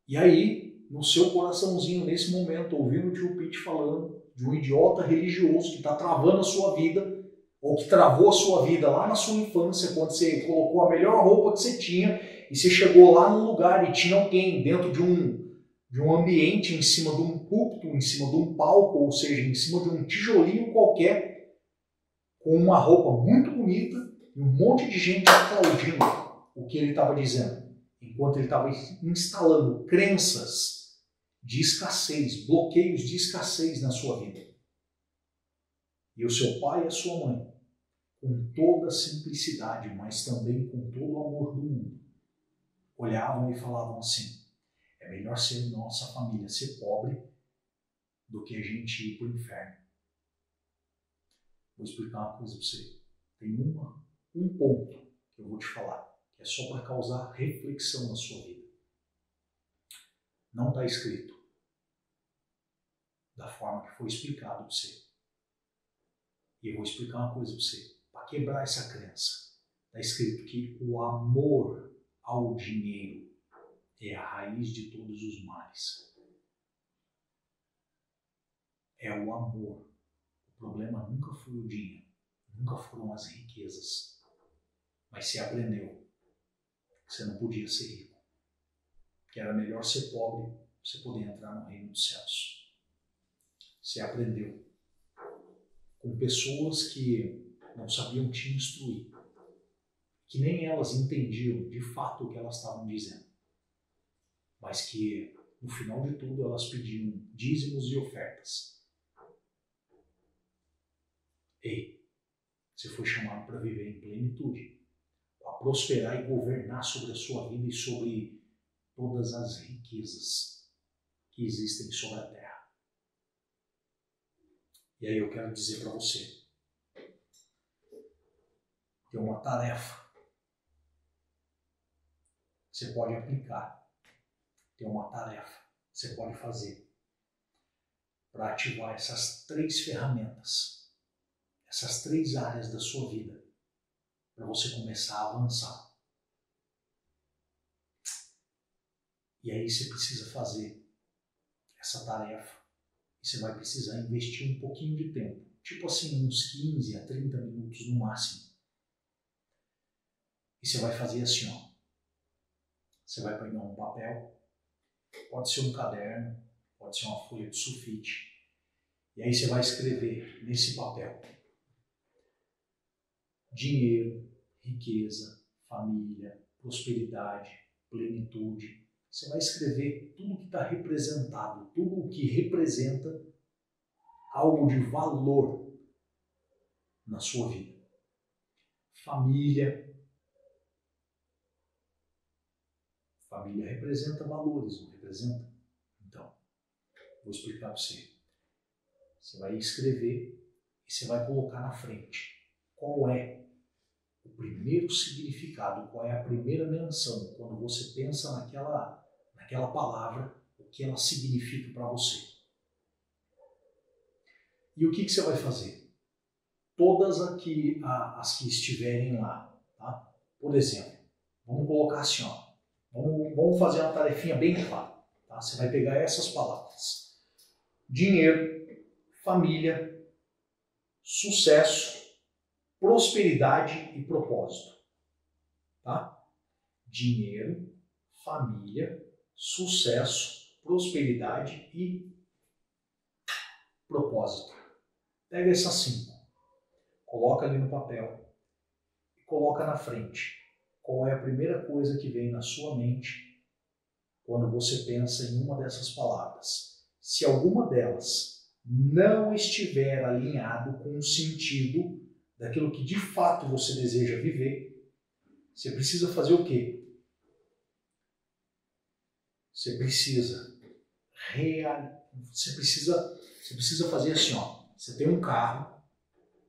Speaker 1: E aí, no seu coraçãozinho, nesse momento, ouvindo o tio Pete falando de um idiota religioso que está travando a sua vida, ou que travou a sua vida lá na sua infância, quando você colocou a melhor roupa que você tinha, e você chegou lá num lugar e tinha alguém dentro de um ambiente, em cima de um púlpito, em cima de um palco, ou seja, em cima de um tijolinho qualquer, com uma roupa muito bonita, e um monte de gente aplaudindo o que ele estava dizendo, enquanto ele estava instalando crenças de escassez, bloqueios de escassez na sua vida. E o seu pai e a sua mãe, com toda a simplicidade, mas também com todo o amor do mundo, olhavam e falavam assim, é melhor ser nossa família ser pobre do que a gente ir para o inferno. Vou explicar uma coisa para você. Tem uma um ponto que eu vou te falar, que é só para causar reflexão na sua vida. Não está escrito da forma que foi explicado para você. E eu vou explicar uma coisa para você, para quebrar essa crença. Está escrito que o amor ao dinheiro é a raiz de todos os males. É o amor. O problema nunca foi o dinheiro, nunca foram as riquezas. Mas você aprendeu que você não podia ser rico, que era melhor ser pobre para você poder entrar no reino dos céus. Você aprendeu com pessoas que não sabiam te instruir, que nem elas entendiam de fato o que elas estavam dizendo, mas que no final de tudo elas pediam dízimos e ofertas. Ei, você foi chamado para viver em plenitude, para prosperar e governar sobre a sua vida e sobre todas as riquezas que existem sobre a terra. E aí eu quero dizer para você, tem uma tarefa que você pode aplicar, tem uma tarefa que você pode fazer para ativar essas 3 ferramentas, essas 3 áreas da sua vida, para você começar a avançar. E aí você precisa fazer essa tarefa e você vai precisar investir um pouquinho de tempo, tipo assim, uns 15 a 30 minutos no máximo. E você vai fazer assim, ó. Você vai pegar um papel, pode ser um caderno, pode ser uma folha de sulfite, e aí você vai escrever nesse papel: dinheiro, riqueza, família, prosperidade, plenitude. Você vai escrever tudo que está representado, tudo o que representa algo de valor na sua vida. Família. Família representa valores, não representa? Então, vou explicar para você. Você vai escrever e você vai colocar na frente qual é o primeiro significado, qual é a primeira menção, quando você pensa naquela palavra, o que ela significa para você. E o que você vai fazer? Todas as que estiverem lá, tá? Por exemplo, vamos colocar assim, ó. Vamos fazer uma tarefinha bem clara. Tá? Você vai pegar essas palavras: dinheiro, família, sucesso, prosperidade e propósito. Tá? Dinheiro, família, sucesso, prosperidade e propósito. Pega essas 5, coloca ali no papel e coloca na frente. Qual é a primeira coisa que vem na sua mente quando você pensa em uma dessas palavras? Se alguma delas não estiver alinhado com o sentido daquilo que de fato você deseja viver, você precisa fazer o quê? Você precisa fazer assim, ó. Você tem um carro,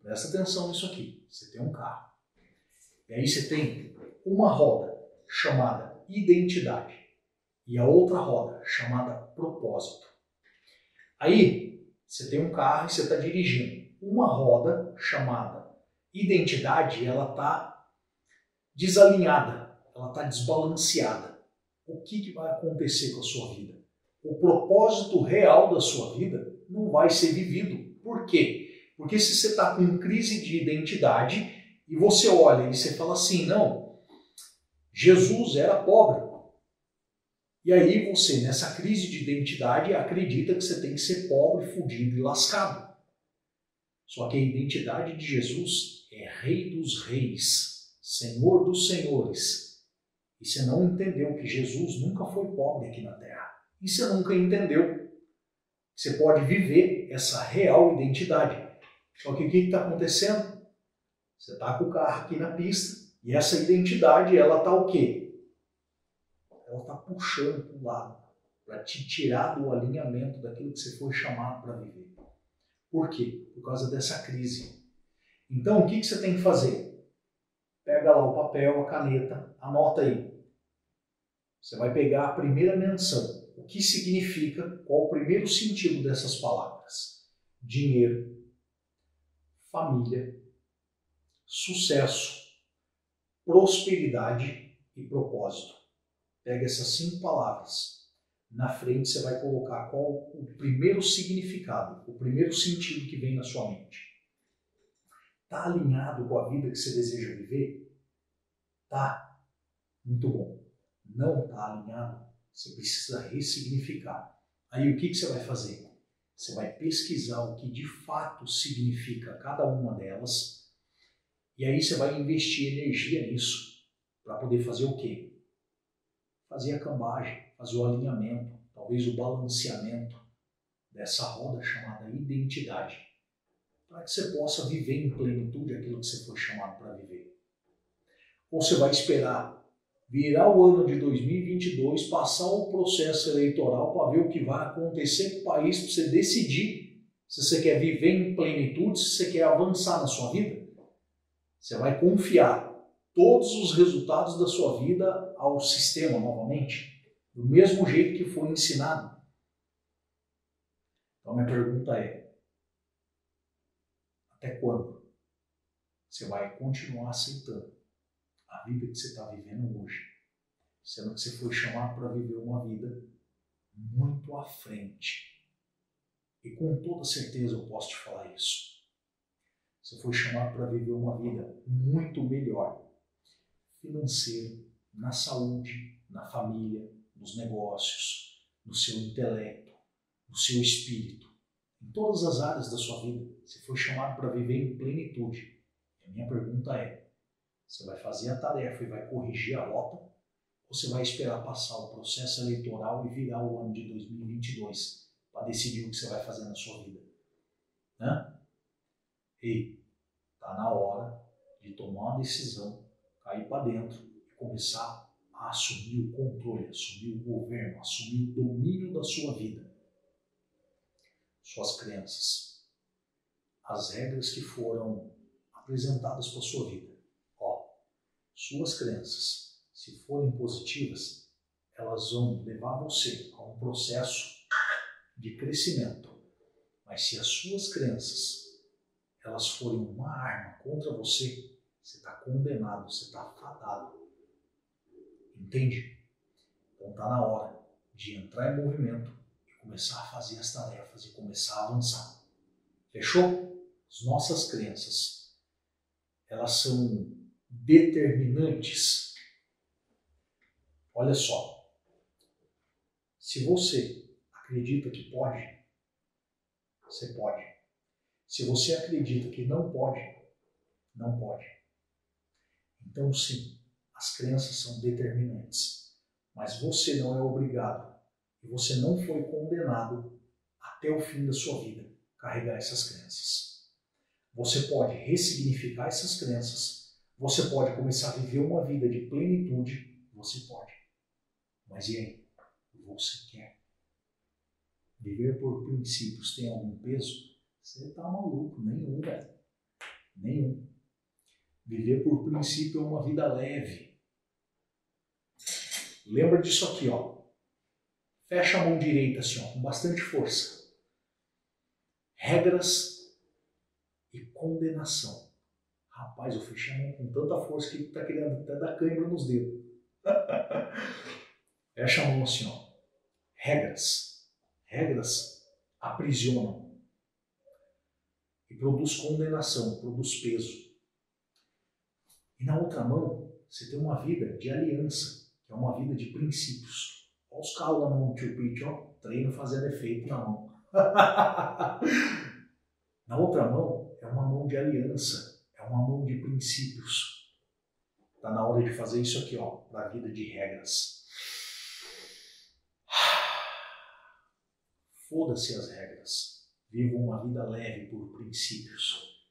Speaker 1: presta atenção nisso aqui. Você tem um carro. E aí você tem uma roda chamada identidade e a outra roda chamada propósito. Aí você tem um carro e você está dirigindo. Uma roda chamada identidade, ela está desalinhada, ela está desbalanceada. O que vai acontecer com a sua vida? O propósito real da sua vida não vai ser vivido. Por quê? Porque se você está com crise de identidade e você olha e você fala assim, não, Jesus era pobre. E aí você, nessa crise de identidade, acredita que você tem que ser pobre, fudido e lascado. Só que a identidade de Jesus é Rei dos Reis, Senhor dos Senhores. E você não entendeu que Jesus nunca foi pobre aqui na Terra. E você nunca entendeu que você pode viver essa real identidade. Só que o que está acontecendo? Você está com o carro aqui na pista e essa identidade, ela está o quê? Ela está puxando para o lado, para te tirar do alinhamento daquilo que você foi chamado para viver. Por quê? Por causa dessa crise. Então, o que você tem que fazer? Pega lá o papel, a caneta, anota aí. Você vai pegar a primeira menção. O que significa, qual o primeiro sentido dessas palavras? Dinheiro, família, sucesso, prosperidade e propósito. Pega essas 5 palavras. Na frente você vai colocar qual o primeiro significado, o primeiro sentido que vem na sua mente. Está alinhado com a vida que você deseja viver? Tá. Muito bom. Não está alinhado? Você precisa ressignificar. Aí o que você vai fazer? Você vai pesquisar o que de fato significa cada uma delas e aí você vai investir energia nisso para poder fazer o quê? Fazer a cambagem, fazer o alinhamento, talvez o balanceamento dessa roda chamada identidade, para que você possa viver em plenitude aquilo que você foi chamado para viver. Ou você vai esperar virar o ano de 2022, passar o processo eleitoral para ver o que vai acontecer com o país, para você decidir se você quer viver em plenitude, se você quer avançar na sua vida. Você vai confiar todos os resultados da sua vida ao sistema novamente, do mesmo jeito que foi ensinado. Então minha pergunta é, até quando você vai continuar aceitando a vida que você está vivendo hoje, sendo que você foi chamado para viver uma vida muito à frente? E com toda certeza eu posso te falar isso. Você foi chamado para viver uma vida muito melhor, financeira, na saúde, na família, nos negócios, no seu intelecto, no seu espírito, em todas as áreas da sua vida. Você foi chamado para viver em plenitude. E a minha pergunta é, você vai fazer a tarefa e vai corrigir a rota? Ou você vai esperar passar o processo eleitoral e virar o ano de 2022 para decidir o que você vai fazer na sua vida? Né? Ei, está na hora de tomar uma decisão, cair para dentro e começar a assumir o controle, assumir o governo, assumir o domínio da sua vida. Suas crenças, as regras que foram apresentadas para a sua vida. Ó, suas crenças, se forem positivas, elas vão levar você a um processo de crescimento. Mas se as suas crenças elas forem uma arma contra você, você está condenado, você está fadado. Entende? Então está na hora de entrar em movimento e começar a fazer as tarefas e começar a avançar. Fechou? As nossas crenças, elas são determinantes. Olha só, se você acredita que pode, você pode. Se você acredita que não pode, não pode. Então sim, as crenças são determinantes, mas você não é obrigado e você não foi condenado até o fim da sua vida a carregar essas crenças. Você pode ressignificar essas crenças, você pode começar a viver uma vida de plenitude, você pode. Mas e aí? Você quer? Viver por princípios tem algum peso? Você tá maluco, nenhum, velho. Nenhum. Viver por princípio é uma vida leve. Lembra disso aqui, ó. Fecha a mão direita assim, ó, com bastante força. Regras e condenação. Rapaz, eu fechei a mão com tanta força que tá querendo até dar cãibra nos dedos. Fecha a mão assim, ó. Regras. Regras aprisionam. E produz condenação, produz peso. E na outra mão, você tem uma vida de aliança, que é uma vida de princípios. Olha os calos na mão do tio Pete, ó. Treino fazendo efeito na mão. Na outra mão, é uma mão de aliança, é uma mão de princípios. Está na hora de fazer isso aqui, ó, para a vida de regras. Foda-se as regras. Viva uma vida leve por princípios.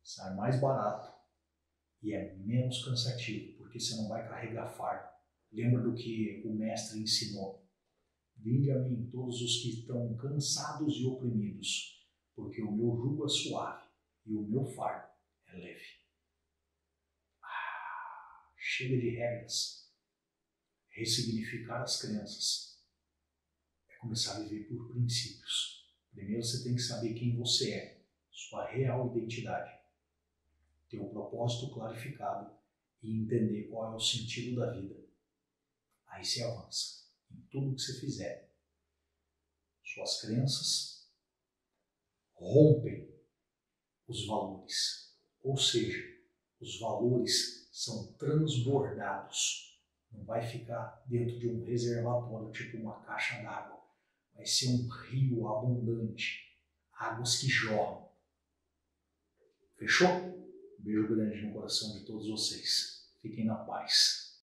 Speaker 1: Sai mais barato e é menos cansativo, porque você não vai carregar fardo. Lembra do que o mestre ensinou? Vinde a mim todos os que estão cansados e oprimidos, porque o meu jugo é suave e o meu fardo é leve. Chega de regras. Ressignificar as crenças é começar a viver por princípios. Primeiro você tem que saber quem você é, sua real identidade, ter o propósito clarificado e entender qual é o sentido da vida. Aí você avança em tudo que você fizer. Suas crenças rompem os valores, ou seja, os valores são transbordados. Não vai ficar dentro de um reservatório, tipo uma caixa d'água. Vai ser um rio abundante, águas que jorram. Fechou? Um beijo grande no coração de todos vocês. Fiquem na paz.